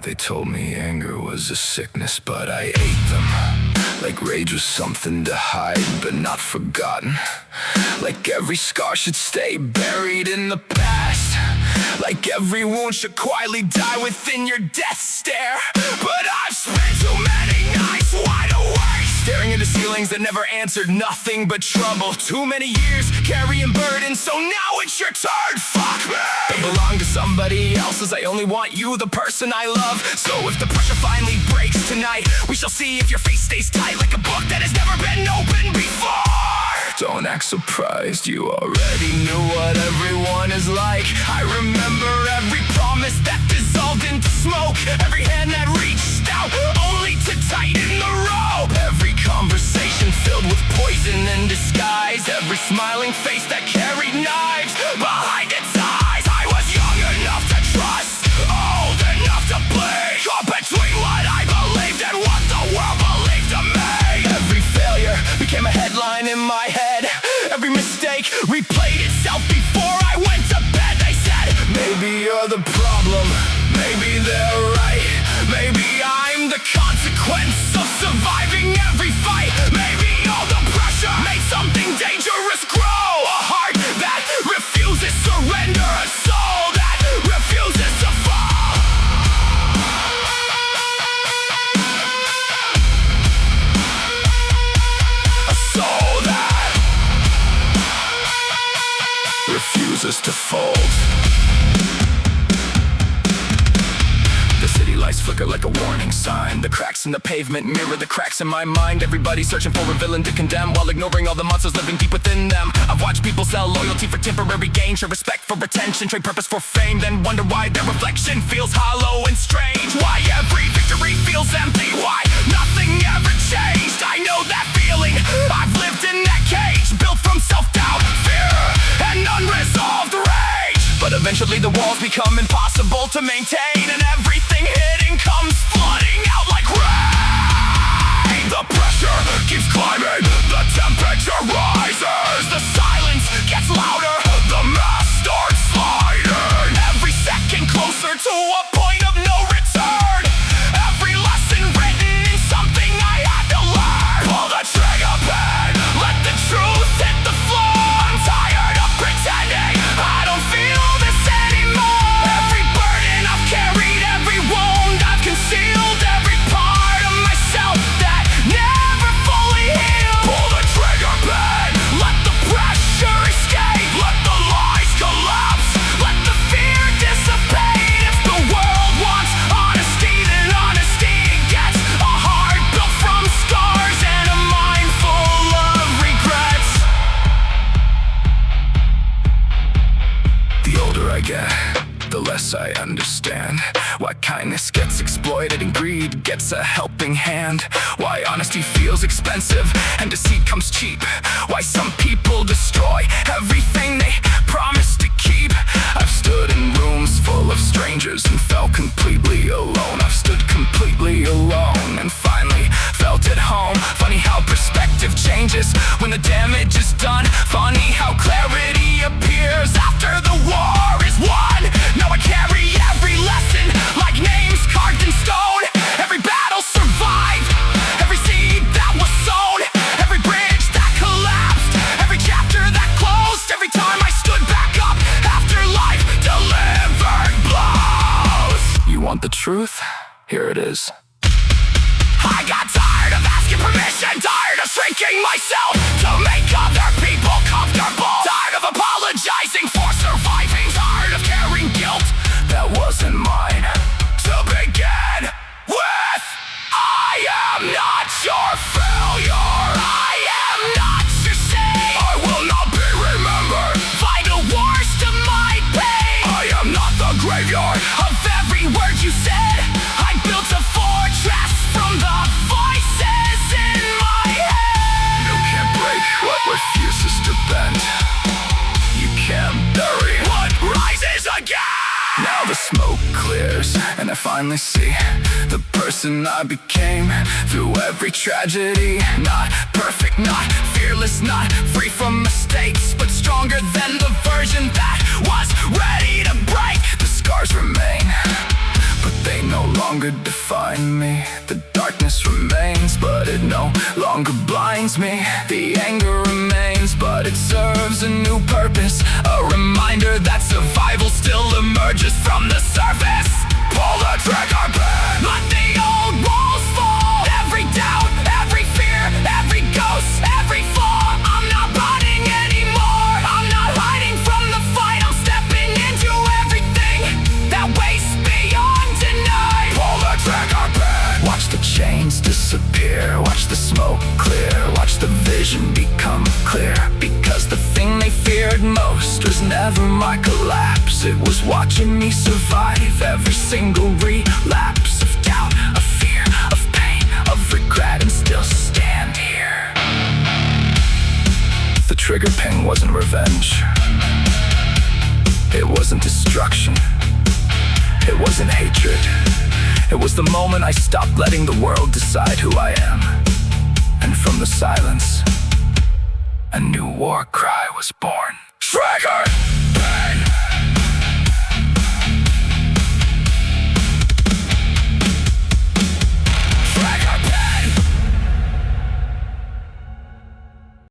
They told me anger was a sickness, but I ate them. Like rage was something to hide, but not forgotten. Like every scar should stay buried in the past. Like every wound should quietly die within your death stare. But I've spent too many nights wide awake, staring into ceilings that never answered nothing but trouble. Too many years carrying burdens, so now it's your turn. Fuck me! Don't belong to somebody else's, I only want you, the person I love. So if the pressure finally breaks tonight, we shall see if your face stays tight like a book that has never been opened before. Don't act surprised, you already knew what everyone is like. I remember every promise that dissolved into smoke, every hand that reached out only to tighten the rope, every conversation filled with poison and disguise, every smiling face that carried knives behind its eyes. I was young enough to trust, old enough to bleed, caught between what I believed and what the world believed of me. Every failure became a headline in my head, every mistake replayed itself before I went to bed. They said, maybe you're the problem, maybe they're right, maybe I'm the consequence of surviving every fight. Maybe all the pressure made something dangerous grow, a heart that refuses surrender, a soul that refuses to fall. A soul that refuses to fold. The city lights flicker like a warning sign. The cracks in the pavement mirror the cracks in my mind. Everybody's searching for a villain to condemn, while ignoring all the monsters living deep within them. I've watched people sell loyalty for temporary gain, trade respect for attention, trade purpose for fame, then wonder why their reflection feels hollow and strange. Why every victory feels empty, why nothing ever changed. I know that feeling, I've lived in that cage, built from self-doubt, fear, and unresolved rage. But eventually the walls become impossible to maintain, and everything hitting comes flooding out like rain. The pressure keeps climbing, the temperature rises, the silence gets louder, the mask starts sliding. Every second closer to a point of no return, every lesson written in something I had to learn. Pull the trigger pin, let the truth hit the floor. I'm tired of pretending I don't feel this anymore. Every burden I've carried, every wound I've concealed, every part of myself that never fully healed. Pull the trigger pin, let the pressure escape, let the lies collapse, let the fear dissipate. If the world wants honesty, then honesty gets a heart built from scars and a mind full of regrets. The older I get, the less I understand why kindness gets exploited and greed gets a helping hand. Why honesty feels expensive and deceit comes cheap. Why some people destroy everything they promise to keep. I've stood in rooms full of strangers and felt completely alone. I've stood completely alone and finally felt at home. Funny how perspective changes when the damage is done. Funny how clarity appears after the war is won. Now I carry every lesson like names carved in stone. Every battle survived, every seed that was sown, every bridge that collapsed, every chapter that closed, every time I stood back up after life delivered blows. You want the truth? Here it is. I got tired of asking permission, tired of shrinking myself to make other people comfortable, tired of apologizing for surviving, tired of carrying guilt that wasn't mine. To begin with, I am not your failure, I am not your shame. I will not be remembered by the worst of my pain. I am not the graveyard of every word you said. I built a fortress from the voices in my head. You can't break what refuses to bend. You can't bury what rises again. Now the smoke clears and I finally see the person I became through every tragedy. Not perfect, not fearless, not free from mistakes, but stronger than the version that was ready to break. The scars remain, but they no longer in me. The darkness remains, but it no longer blinds me. The anger remains, but it serves a new purpose. A reminder that survival still emerges from the surface. Pull the trigger back, let the old walls fall. Every doubt, every fear, every ghost, every flaw. I'm not running anymore, I'm not hiding from the fight. I'm stepping into everything that wastes beyond tonight. Pull the trigger back. Watch the chains disappear, watch the smoke clear, watch the vision become clear. Because the thing they feared most was never my collapse. It was watching me survive every single relapse of doubt, of fear, of pain, of regret, and still stand here. The trigger ping wasn't revenge. It wasn't destruction. It wasn't hatred. It was the moment I stopped letting the world decide who I am. And from the silence, a new war cry was born. Trigger! Bang!